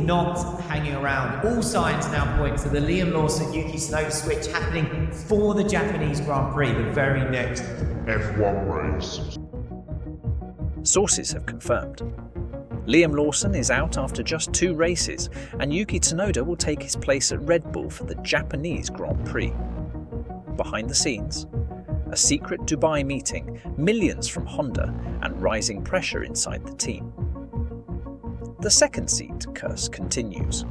not hanging around. All signs now point to the Liam Lawson-Yuki Tsunoda switch happening for the Japanese Grand Prix, the very next F1 race. Sources have confirmed. Liam Lawson is out after just 2 races, and Yuki Tsunoda will take his place at Red Bull for the Japanese Grand Prix. Behind the scenes, a secret Dubai meeting, millions from Honda, and rising pressure inside the team. The second seat curse continues,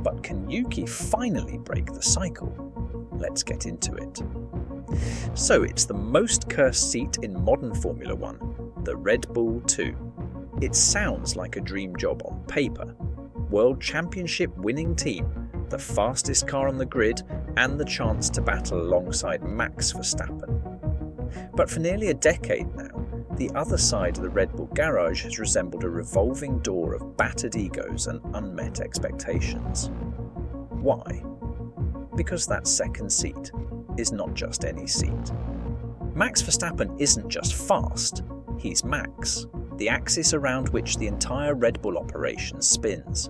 but can Yuki finally break the cycle? Let's get into it. So it's the most cursed seat in modern Formula One, the Red Bull 2. It sounds like a dream job on paper. World Championship winning team, the fastest car on the grid, and the chance to battle alongside Max Verstappen. But for nearly a decade now, the other side of the Red Bull garage has resembled a revolving door of battered egos and unmet expectations. Why? Because that second seat is not just any seat. Max Verstappen isn't just fast, he's Max, the axis around which the entire Red Bull operation spins.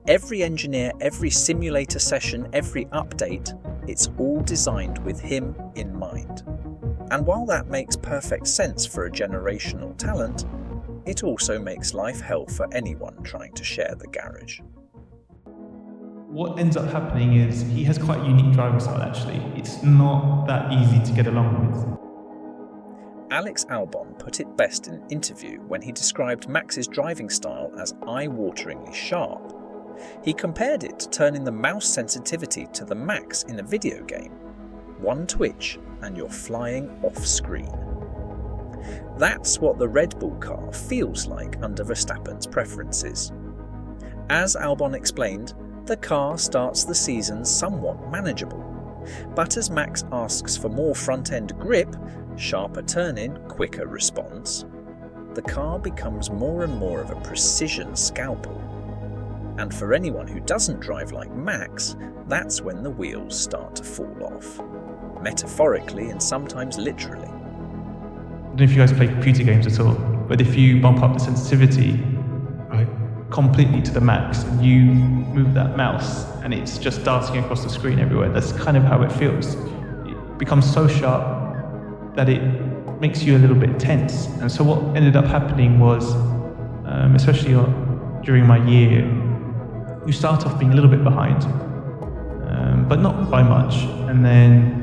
Every engineer, every simulator session, every update, it's all designed with him in mind. And while that makes perfect sense for a generational talent, it also makes life hell for anyone trying to share the garage. What ends up happening is he has quite a unique driving style actually. It's not that easy to get along with. Alex Albon put it best in an interview when he described Max's driving style as eye-wateringly sharp. He compared it to turning the mouse sensitivity to the max in a video game. One twitch and you're flying off screen. That's what the Red Bull car feels like under Verstappen's preferences. As Albon explained, the car starts the season somewhat manageable. But as Max asks for more front-end grip, sharper turn-in, quicker response, the car becomes more and more of a precision scalpel. And for anyone who doesn't drive like Max, that's when the wheels start to fall off. Metaphorically and sometimes literally. I don't know if you guys play computer games at all, but if you bump up the sensitivity completely to the max, and you move that mouse and it's just darting across the screen everywhere, that's kind of how it feels. It becomes so sharp that it makes you a little bit tense. And so what ended up happening was, especially during my year, you start off being a little bit behind, but not by much. And then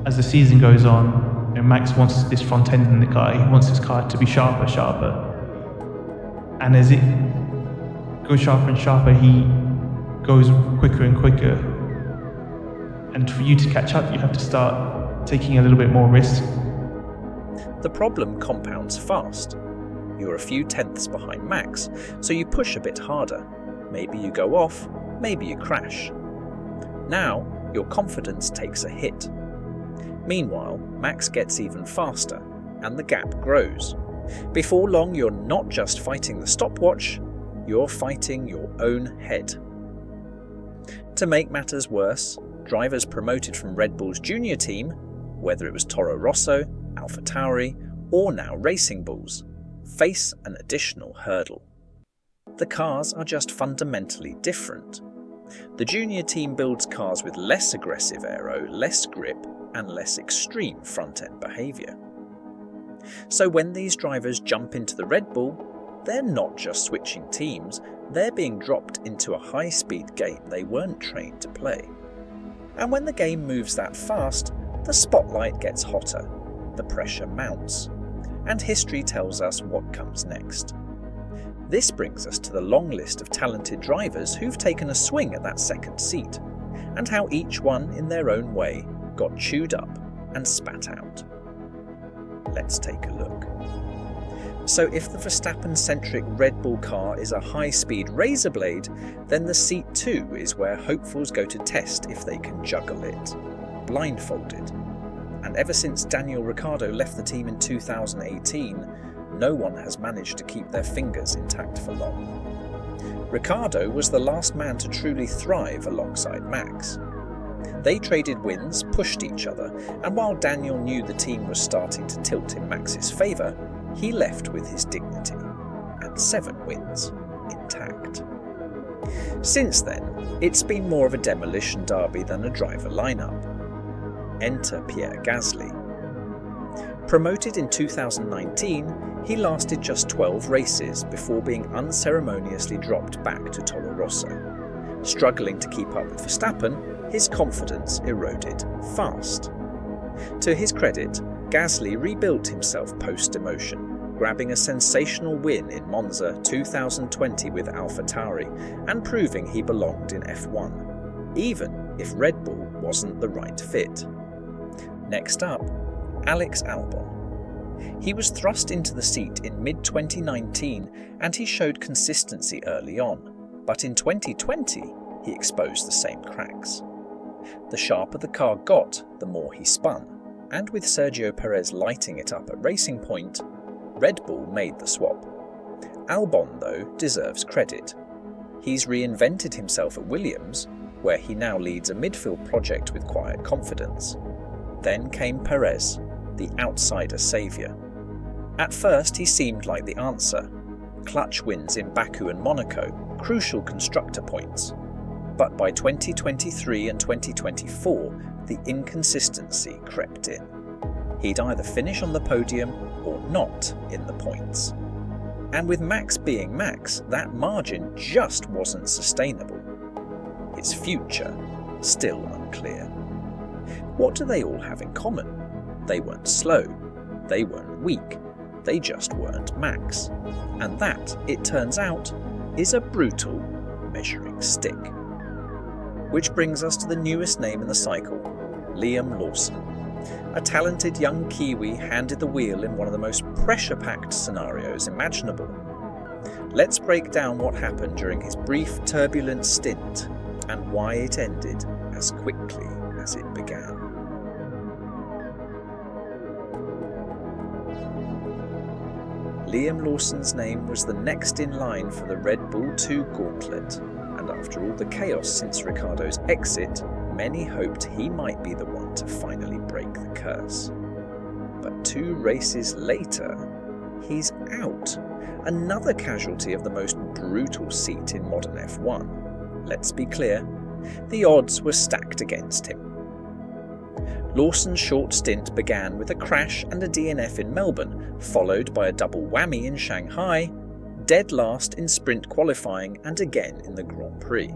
as the season goes on, Max wants this front end in the car. He wants his car to be sharper. And as it goes sharper and sharper, he goes quicker and quicker. And for you to catch up, you have to start taking a little bit more risk. The problem compounds fast. You're a few tenths behind Max, so you push a bit harder. Maybe you go off, maybe you crash. Now, your confidence takes a hit. Meanwhile, Max gets even faster, and the gap grows. Before long, you're not just fighting the stopwatch, you're fighting your own head. To make matters worse, drivers promoted from Red Bull's junior team, whether it was Toro Rosso, AlphaTauri, or now Racing Bulls, face an additional hurdle. The cars are just fundamentally different. The junior team builds cars with less aggressive aero, less grip, and less extreme front-end behaviour. So when these drivers jump into the Red Bull, they're not just switching teams, they're being dropped into a high-speed game they weren't trained to play. And when the game moves that fast, the spotlight gets hotter, the pressure mounts, and history tells us what comes next. This brings us to the long list of talented drivers who've taken a swing at that second seat, and how each one in their own way got chewed up and spat out. Let's take a look. So if the Verstappen-centric Red Bull car is a high-speed razor blade, then the Seat 2 is where hopefuls go to test if they can juggle it, blindfolded. And ever since Daniel Riccairdo left the team in 2018, no one has managed to keep their fingers intact for long. Ricciardo was the last man to truly thrive alongside Max. They traded wins, pushed each other, and while Daniel knew the team was starting to tilt in Max's favour, he left with his dignity, and 7 wins intact. Since then, it's been more of a demolition derby than a driver lineup. Enter Pierre Gasly. Promoted in 2019, he lasted just 12 races before being unceremoniously dropped back to Toro Rosso. Struggling to keep up with Verstappen, his confidence eroded fast. To his credit, Gasly rebuilt himself post-demotion, grabbing a sensational win in Monza 2020 with AlphaTauri and proving he belonged in F1, even if Red Bull wasn't the right fit. Next up, Alex Albon. He was thrust into the seat in mid-2019 and he showed consistency early on, but in 2020 he exposed the same cracks. The sharper the car got, the more he spun, and with Sergio Perez lighting it up at Racing Point, Red Bull made the swap. Albon, though, deserves credit. He's reinvented himself at Williams, where he now leads a midfield project with quiet confidence. Then came Perez, the outsider saviour. At first he seemed like the answer. Clutch wins in Baku and Monaco, crucial constructor points. But by 2023 and 2024, the inconsistency crept in. He'd either finish on the podium or not in the points. And with Max being Max, that margin just wasn't sustainable. His future, still unclear. What do they all have in common? They weren't slow, they weren't weak, they just weren't Max. And that, it turns out, is a brutal measuring stick. Which brings us to the newest name in the cycle, Liam Lawson. A talented young Kiwi handed the wheel in one of the most pressure-packed scenarios imaginable. Let's break down what happened during his brief, turbulent stint and why it ended as quickly as it began. Liam Lawson's name was the next in line for the Red Bull 2 Gauntlet, and after all the chaos since Ricciardo's exit, many hoped he might be the one to finally break the curse. But 2 races later, he's out. Another casualty of the most brutal seat in modern F1. Let's be clear, the odds were stacked against him. Lawson's short stint began with a crash and a DNF in Melbourne, followed by a double whammy in Shanghai, dead last in sprint qualifying and again in the Grand Prix.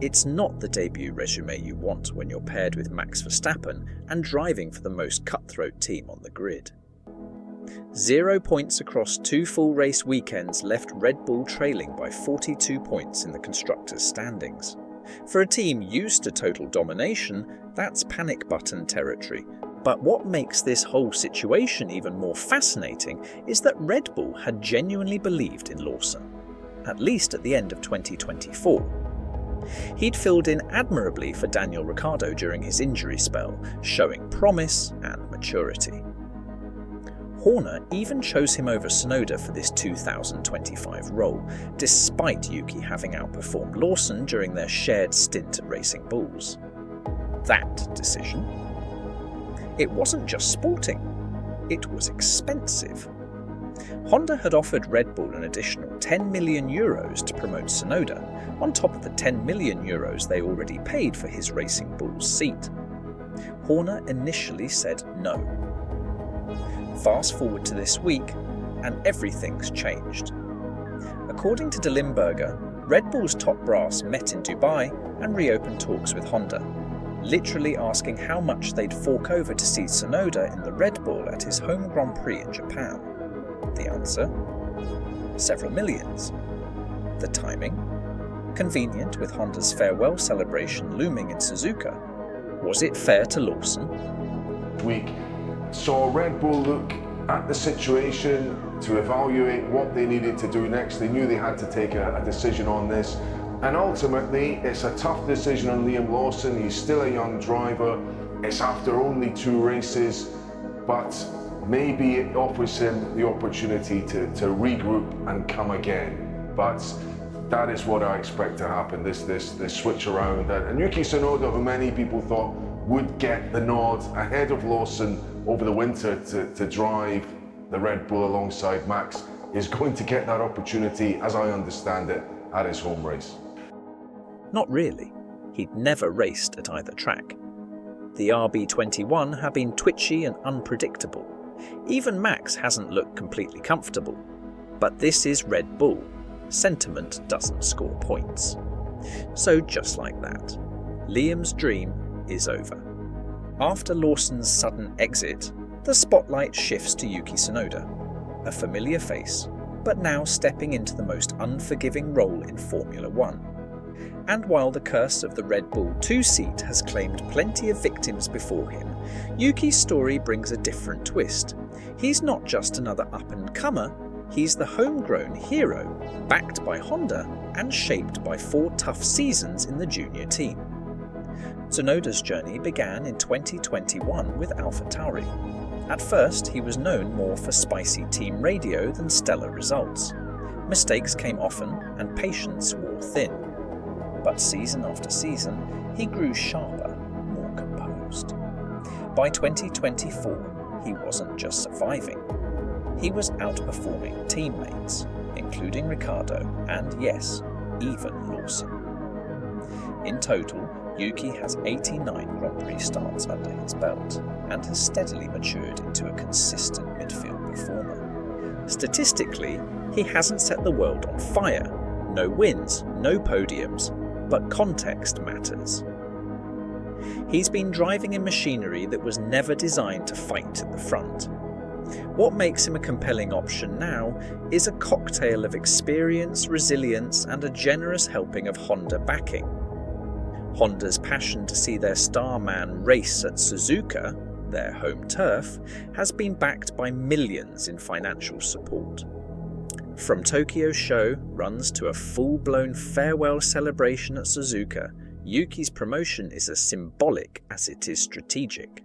It's not the debut resume you want when you're paired with Max Verstappen and driving for the most cutthroat team on the grid. 0 points across 2 full race weekends left Red Bull trailing by 42 points in the constructors' standings. For a team used to total domination, that's panic button territory. But what makes this whole situation even more fascinating is that Red Bull had genuinely believed in Lawson, at least at the end of 2024. He'd filled in admirably for Daniel Ricciardo during his injury spell, showing promise and maturity. Horner even chose him over Tsunoda for this 2025 role, despite Yuki having outperformed Lawson during their shared stint at Racing Bulls. That decision? It wasn't just sporting, it was expensive. Honda had offered Red Bull an additional €10 million to promote Tsunoda, on top of the €10 million they already paid for his Racing Bulls seat. Horner initially said no. Fast forward to this week, and everything's changed. According to De Limburger, Red Bull's top brass met in Dubai and reopened talks with Honda, literally asking how much they'd fork over to see Tsunoda in the Red Bull at his home Grand Prix in Japan. The answer? Several millions. The timing? Convenient with Honda's farewell celebration looming in Suzuka. Was it fair to Lawson? Week saw Red Bull look at the situation to evaluate what they needed to do next. They knew they had to take a decision on this. And ultimately, it's a tough decision on Liam Lawson. He's still a young driver. It's after only 2 races, but maybe it offers him the opportunity to regroup and come again. But that is what I expect to happen, this switch around. And Yuki Tsunoda, who many people thought would get the nod ahead of Lawson over the winter to drive the Red Bull alongside Max, is going to get that opportunity, as I understand it, at his home race. Not really. He'd never raced at either track. The RB21 have been twitchy and unpredictable. Even Max hasn't looked completely comfortable. But this is Red Bull. Sentiment doesn't score points. So just like that, Liam's dream is over. After Lawson's sudden exit, the spotlight shifts to Yuki Tsunoda, a familiar face, but now stepping into the most unforgiving role in Formula One. And while the curse of the Red Bull 2 seat has claimed plenty of victims before him, Yuki's story brings a different twist. He's not just another up-and-comer, he's the homegrown hero, backed by Honda and shaped by 4 tough seasons in the junior team. Tsunoda's journey began in 2021 with AlphaTauri. At first, he was known more for spicy team radio than stellar results. Mistakes came often and patience wore thin. But season after season, he grew sharper, more composed. By 2024, he wasn't just surviving. He was outperforming teammates, including Ricciardo and, yes, even Lawson. In total, Yuki has 89 Grand Prix starts under his belt and has steadily matured into a consistent midfield performer. Statistically, he hasn't set the world on fire. No wins, no podiums, but context matters. He's been driving a machinery that was never designed to fight at the front. What makes him a compelling option now is a cocktail of experience, resilience, and a generous helping of Honda backing. Honda's passion to see their star man race at Suzuka, their home turf, has been backed by millions in financial support. From Tokyo's show runs to a full-blown farewell celebration at Suzuka, Yuki's promotion is as symbolic as it is strategic.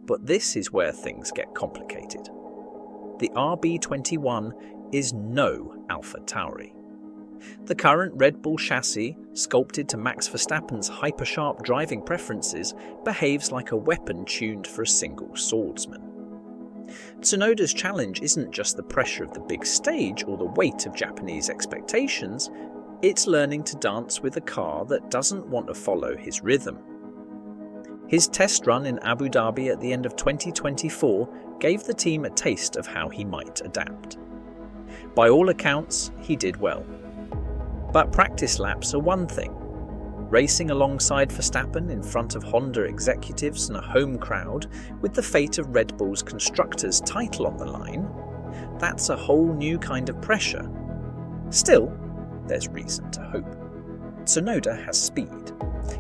But this is where things get complicated. The RB21 is no AlphaTauri. The current Red Bull chassis, sculpted to Max Verstappen's hyper-sharp driving preferences, behaves like a weapon tuned for a single swordsman. Tsunoda's challenge isn't just the pressure of the big stage or the weight of Japanese expectations, it's learning to dance with a car that doesn't want to follow his rhythm. His test run in Abu Dhabi at the end of 2024 gave the team a taste of how he might adapt. By all accounts, he did well. But practice laps are one thing. Racing alongside Verstappen in front of Honda executives and a home crowd with the fate of Red Bull's constructors' title on the line, that's a whole new kind of pressure. Still, there's reason to hope. Tsunoda has speed.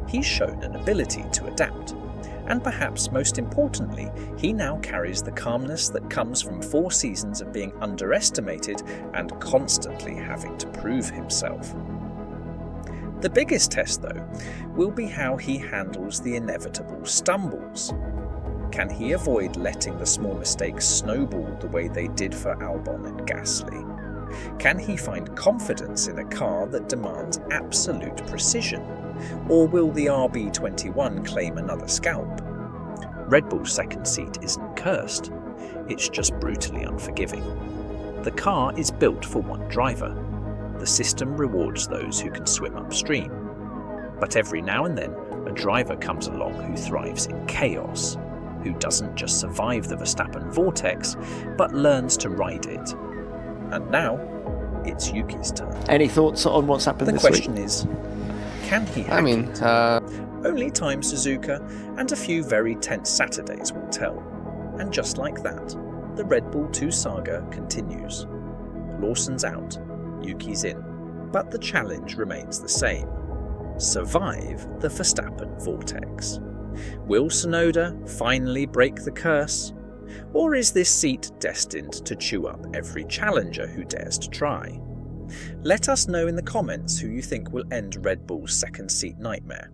He's shown an ability to adapt. And perhaps most importantly, he now carries the calmness that comes from 4 seasons of being underestimated and constantly having to prove himself. The biggest test, though, will be how he handles the inevitable stumbles. Can he avoid letting the small mistakes snowball the way they did for Albon and Gasly? Can he find confidence in a car that demands absolute precision? Or will the RB21 claim another scalp? Red Bull's second seat isn't cursed, it's just brutally unforgiving. The car is built for one driver. The system rewards those who can swim upstream. But every now and then, a driver comes along who thrives in chaos, who doesn't just survive the Verstappen vortex, but learns to ride it. And now, it's Yuki's turn. Any thoughts on what's happened this week? The question is, can he hack it? Only time Suzuka and a few very tense Saturdays will tell. And just like that, the Red Bull 2 saga continues. Lawson's out, Yuki's in, but the challenge remains the same. Survive the Verstappen vortex. Will Tsunoda finally break the curse? Or is this seat destined to chew up every challenger who dares to try? Let us know in the comments who you think will end Red Bull's second seat nightmare.